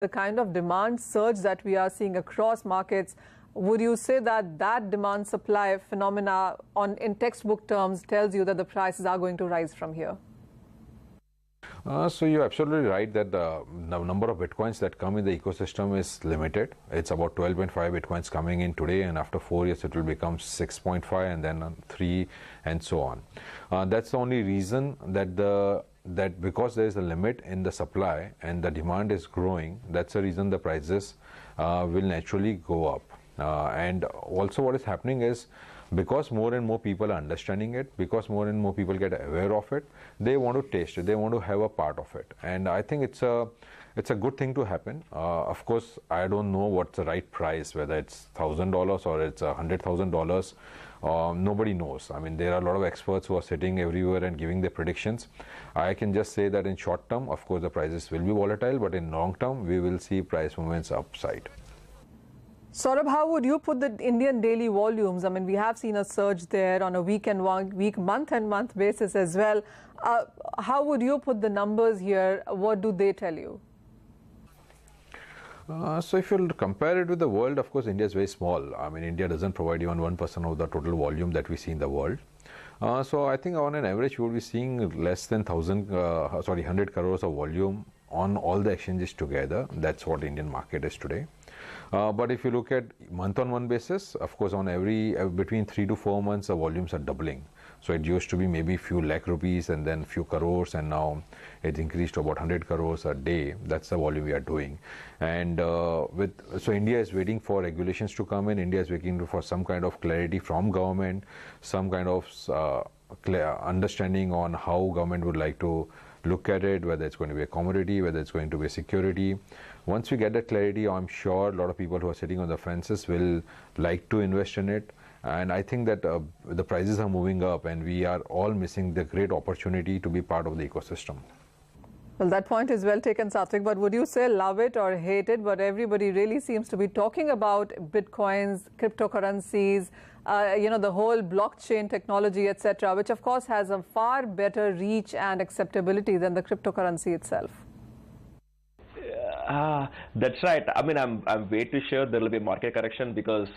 the kind of demand surge that we are seeing across markets, would you say that that demand supply phenomena in textbook terms tells you that the prices are going to rise from here? So you're absolutely right that the number of bitcoins that come in the ecosystem is limited. It's about 12.5 bitcoins coming in today, and after 4 years it will become 6.5 and then 3 and so on. That's the only reason that because there is a limit in the supply and the demand is growing, that's the reason the prices will naturally go up. And also what is happening is, because more and more people are understanding it, because more and more people get aware of it, they want to taste it, they want to have a part of it. And I think it's a good thing to happen. Of course, I don't know what's the right price, whether it's $1,000 or it's $100,000. Nobody knows. I mean, there are a lot of experts who are sitting everywhere and giving their predictions. I can just say that in short term, of course, the prices will be volatile, but in long term, we will see price movements upside. Saurabh, how would you put the Indian daily volumes? I mean, we have seen a surge there on a week, month and month basis as well. How would you put the numbers here? What do they tell you? So if you compare it with the world, of course, India is very small. I mean, India doesn't provide even 1% of the total volume that we see in the world. So I think on an average, we will be seeing less than 100 crores of volume on all the exchanges together. That's what Indian market is today. But if you look at month-on-month basis, of course, on between 3 to 4 months, the volumes are doubling. So it used to be maybe few lakh rupees and then few crores, and now it increased to about 100 crores a day. That's the volume we are doing. And so India is waiting for regulations to come in. India is waiting for some kind of clarity from government, some kind of understanding on how government would like to look at it, whether it's going to be a commodity, whether it's going to be a security. Once we get that clarity, I'm sure a lot of people who are sitting on the fences will like to invest in it. And I think that the prices are moving up, and we are all missing the great opportunity to be part of the ecosystem. Well, that point is well taken, Satvik, but would you say love it or hate it? But everybody really seems to be talking about bitcoins, cryptocurrencies, the whole blockchain technology, etc., which of course has a far better reach and acceptability than the cryptocurrency itself. That's right. I mean, I'm wait to sure there will be a market correction, because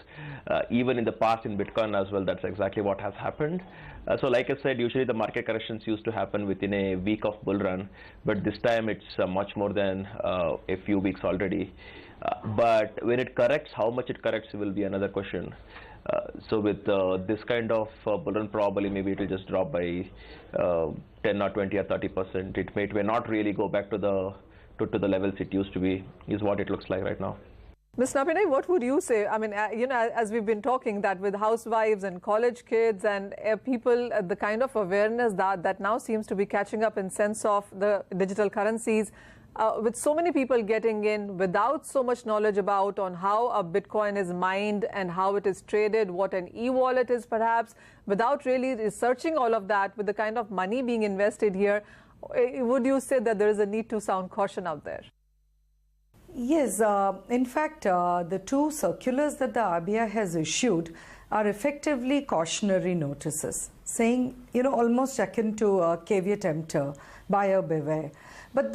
even in the past in Bitcoin as well, that's exactly what has happened. So like I said, usually the market corrections used to happen within a week of bull run, but this time it's much more than a few weeks already. But when it corrects, how much it corrects will be another question. So with this kind of bull run, probably maybe it will just drop by 10 or 20 or 30%. It may not really go back to the levels it used to be, is what it looks like right now. Ms. Napinai, what would you say? I mean, as we've been talking, that with housewives and college kids and people, the kind of awareness that now seems to be catching up in sense of the digital currencies, with so many people getting in without so much knowledge about on how a Bitcoin is mined and how it is traded, what an e-wallet is perhaps, without really researching all of that, with the kind of money being invested here, would you say that there is a need to sound caution out there? Yes, in fact, the two circulars that the RBI has issued are effectively cautionary notices, saying, almost akin to a caveat emptor, buyer beware. But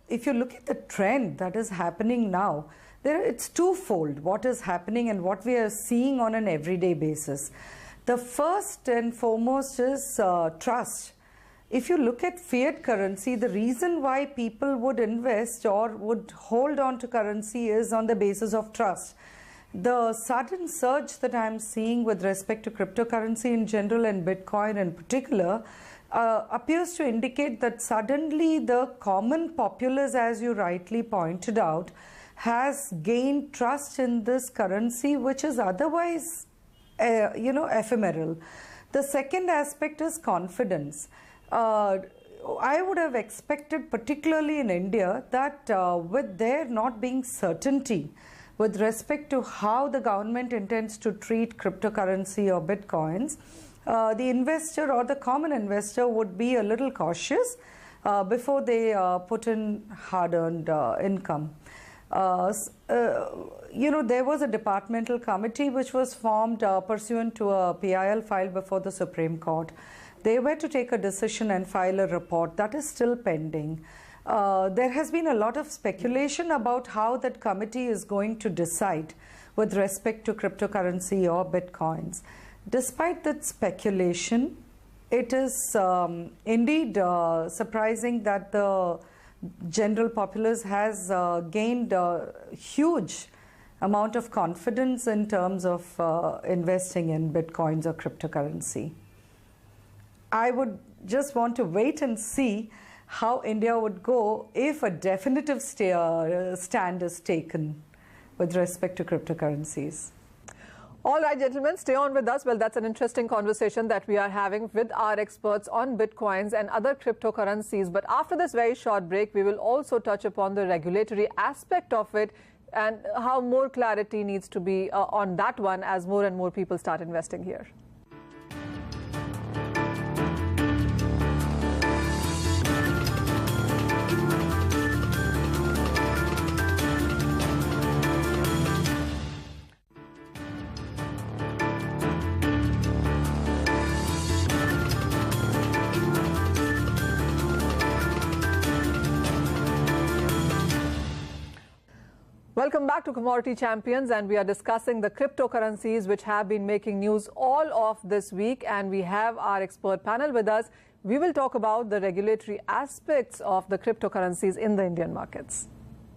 if you look at the trend that is happening now, it's twofold, what is happening and what we are seeing on an everyday basis. The first and foremost is trust. If you look at fiat currency, the reason why people would invest or would hold on to currency is on the basis of trust. The sudden surge that I'm seeing with respect to cryptocurrency in general and Bitcoin in particular appears to indicate that suddenly the common populace, as you rightly pointed out, has gained trust in this currency, which is otherwise, ephemeral. The second aspect is confidence. I would have expected, particularly in India, that with there not being certainty with respect to how the government intends to treat cryptocurrency or bitcoins, the investor or the common investor would be a little cautious before they put in hard-earned income. There was a departmental committee which was formed pursuant to a PIL filed before the Supreme Court. They were to take a decision and file a report that is still pending. there has been a lot of speculation about how that committee is going to decide with respect to cryptocurrency or bitcoins. Despite that speculation, it is indeed surprising that the general populace has gained a huge amount of confidence in terms of investing in bitcoins or cryptocurrency. I would just want to wait and see how India would go if a definitive stand is taken with respect to cryptocurrencies. All right, gentlemen, stay on with us. Well, that's an interesting conversation that we are having with our experts on bitcoins and other cryptocurrencies. But after this very short break, we will also touch upon the regulatory aspect of it and how more clarity needs to be on that one as more and more people start investing here. Welcome back to Commodity Champions, and we are discussing the cryptocurrencies which have been making news all of this week, and we have our expert panel with us. We will talk about the regulatory aspects of the cryptocurrencies in the Indian markets.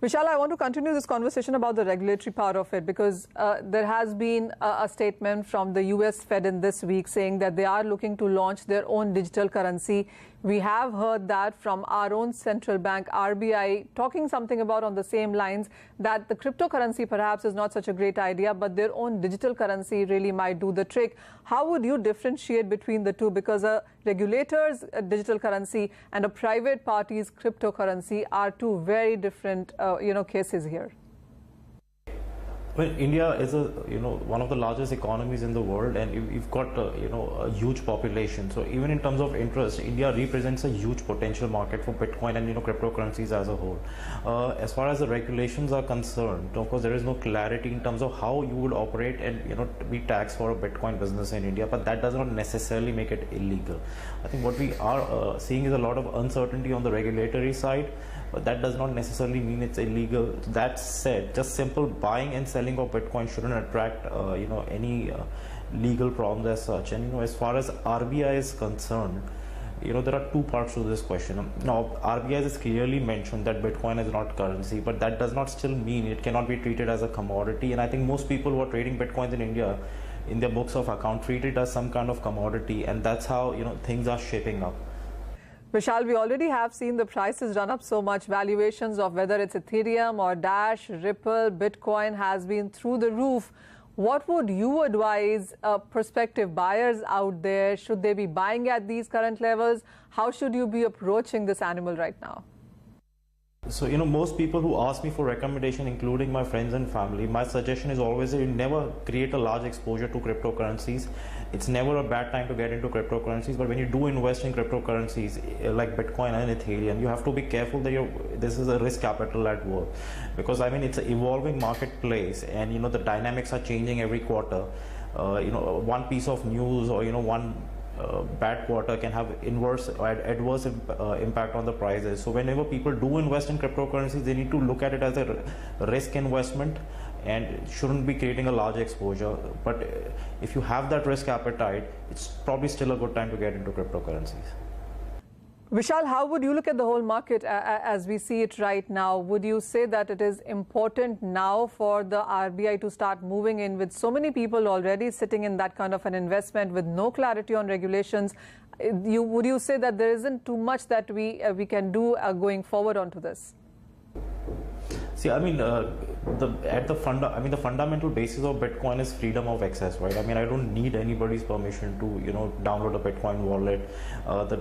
Vishal, I want to continue this conversation about the regulatory part of it because there has been a statement from the US Fed in this week saying that they are looking to launch their own digital currency. We have heard that from our own central bank, RBI, talking something about on the same lines that the cryptocurrency perhaps is not such a great idea, but their own digital currency really might do the trick. How would you differentiate between the two? Because a regulator's digital currency and a private party's cryptocurrency are two very different cases here. Well, India is one of the largest economies in the world, and you've got a huge population. So even in terms of interest, India represents a huge potential market for Bitcoin and cryptocurrencies as a whole. As far as the regulations are concerned, of course, there is no clarity in terms of how you would operate and be taxed for a Bitcoin business in India, but that does not necessarily make it illegal. I think what we are seeing is a lot of uncertainty on the regulatory side. But that does not necessarily mean it's illegal. That said, just simple buying and selling of Bitcoin shouldn't attract any legal problems as such. And as far as RBI is concerned, there are two parts to this question. Now, RBI has clearly mentioned that Bitcoin is not currency, but that does not still mean it cannot be treated as a commodity. And I think most people who are trading Bitcoins in India, in their books of account, treat it as some kind of commodity, and that's how things are shaping up. Vishal, we already have seen the prices run up so much. Valuations of whether it's Ethereum or Dash, Ripple, Bitcoin has been through the roof. What would you advise prospective buyers out there? Should they be buying at these current levels? How should you be approaching this animal right now? So, most people who ask me for recommendation, including my friends and family, my suggestion is always that you never create a large exposure to cryptocurrencies. It's never a bad time to get into cryptocurrencies, but when you do invest in cryptocurrencies like Bitcoin and Ethereum, you have to be careful that this is a risk capital at work, because it's an evolving marketplace, and the dynamics are changing every quarter. One piece of news or one bad quarter can have inverse or adverse impact on the prices. So whenever people do invest in cryptocurrencies, they need to look at it as a risk investment and shouldn't be creating a large exposure. But if you have that risk appetite, it's probably still a good time to get into cryptocurrencies. Vishal, how would you look at the whole market as we see it right now? Would you say that it is important now for the RBI to start moving in with so many people already sitting in that kind of an investment with no clarity on regulations? Would you say that there isn't too much that we can do going forward onto this? See, the fundamental basis of Bitcoin is freedom of access, right? I don't need anybody's permission to download a Bitcoin wallet. The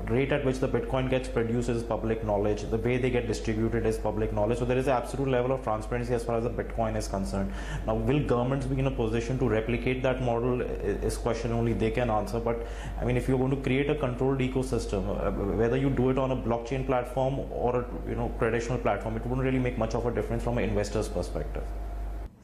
rate at which the Bitcoin gets produced is public knowledge. The way they get distributed is public knowledge. So there is an absolute level of transparency as far as the Bitcoin is concerned. Now, will governments be in a position to replicate that model is question only they can answer. But if you're going to create a controlled ecosystem, whether you do it on a blockchain platform or a traditional platform, it wouldn't really make much of a difference from an investor's perspective.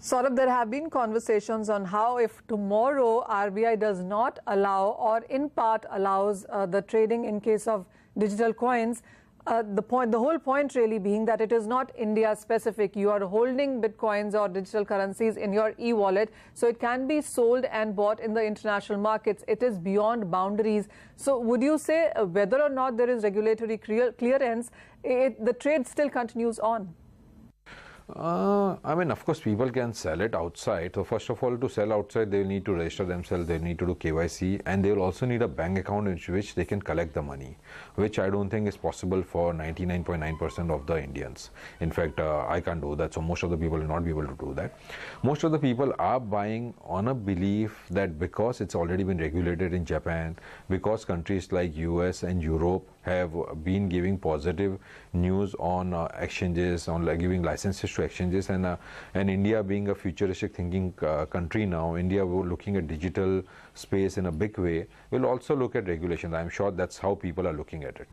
Saurabh, there have been conversations on how if tomorrow RBI does not allow or in part allows the trading in case of digital coins, The whole point really being that it is not India specific. You are holding bitcoins or digital currencies in your e-wallet, so it can be sold and bought in the international markets. It is beyond boundaries. So would you say whether or not there is regulatory clearance, the trade still continues on? I mean, of course, people can sell it outside. So first of all, to sell outside, they will need to register themselves, they need to do KYC, and they will also need a bank account in which they can collect the money, which I don't think is possible for 99.9% of the Indians. In fact, I can't do that, so most of the people will not be able to do that. Most of the people are buying on a belief that because it's already been regulated in Japan, because countries like US and Europe have been giving positive news on exchanges, on giving licenses to exchanges, and India being a futuristic thinking country now, India looking at digital space in a big way, will also look at regulations. I'm sure that's how people are looking at it.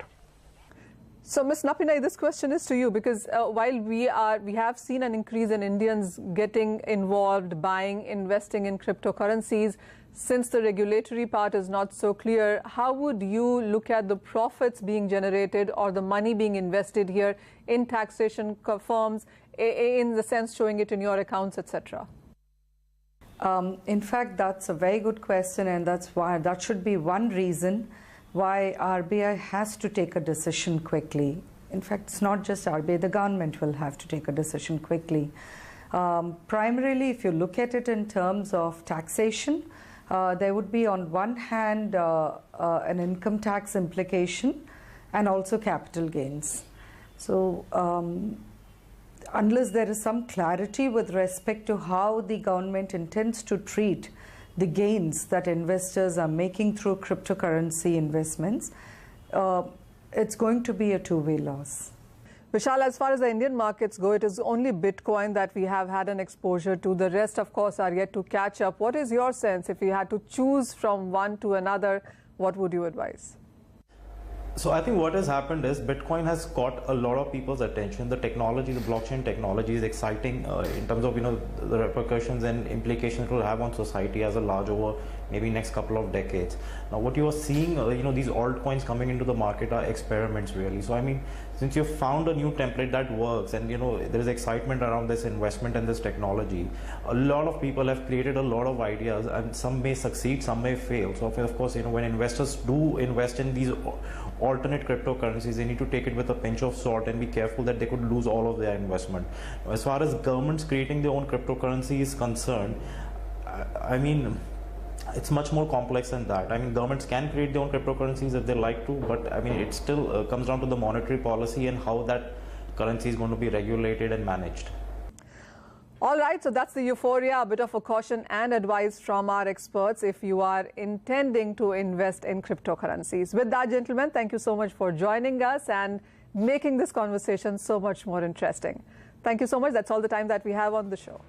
So, Ms. Napinai, this question is to you, because while we have seen an increase in Indians getting involved, buying, investing in cryptocurrencies, since the regulatory part is not so clear, how would you look at the profits being generated or the money being invested here in taxation firms, in the sense showing it in your accounts, etc.? In fact, that's a very good question, and that should be one reason why RBI has to take a decision quickly. In fact, it's not just RBI, the government will have to take a decision quickly. Primarily, if you look at it in terms of taxation, there would be on one hand an income tax implication and also capital gains. So unless there is some clarity with respect to how the government intends to treat the gains that investors are making through cryptocurrency investments, it's going to be a two-way loss. Vishal, as far as the Indian markets go, it is only Bitcoin that we have had an exposure to. The rest, of course, are yet to catch up. What is your sense? If you had to choose from one to another, what would you advise? So I think what has happened is Bitcoin has caught a lot of people's attention. The technology, the blockchain technology is exciting in terms of the repercussions and implications it will have on society as a large over maybe next couple of decades. Now what you are seeing, these altcoins coming into the market are experiments really. So I mean, since you've found a new template that works and there is excitement around this investment and this technology, a lot of people have created a lot of ideas, and some may succeed, some may fail. So of course, when investors do invest in these alternate cryptocurrencies, they need to take it with a pinch of salt and be careful that they could lose all of their investment. As far as governments creating their own cryptocurrency is concerned, I mean, it's much more complex than that. I mean, governments can create their own cryptocurrencies if they like to, but I mean, it still comes down to the monetary policy and how that currency is going to be regulated and managed. All right, so that's the euphoria, a bit of a caution and advice from our experts if you are intending to invest in cryptocurrencies. With that, gentlemen, thank you so much for joining us and making this conversation so much more interesting. Thank you so much. That's all the time that we have on the show.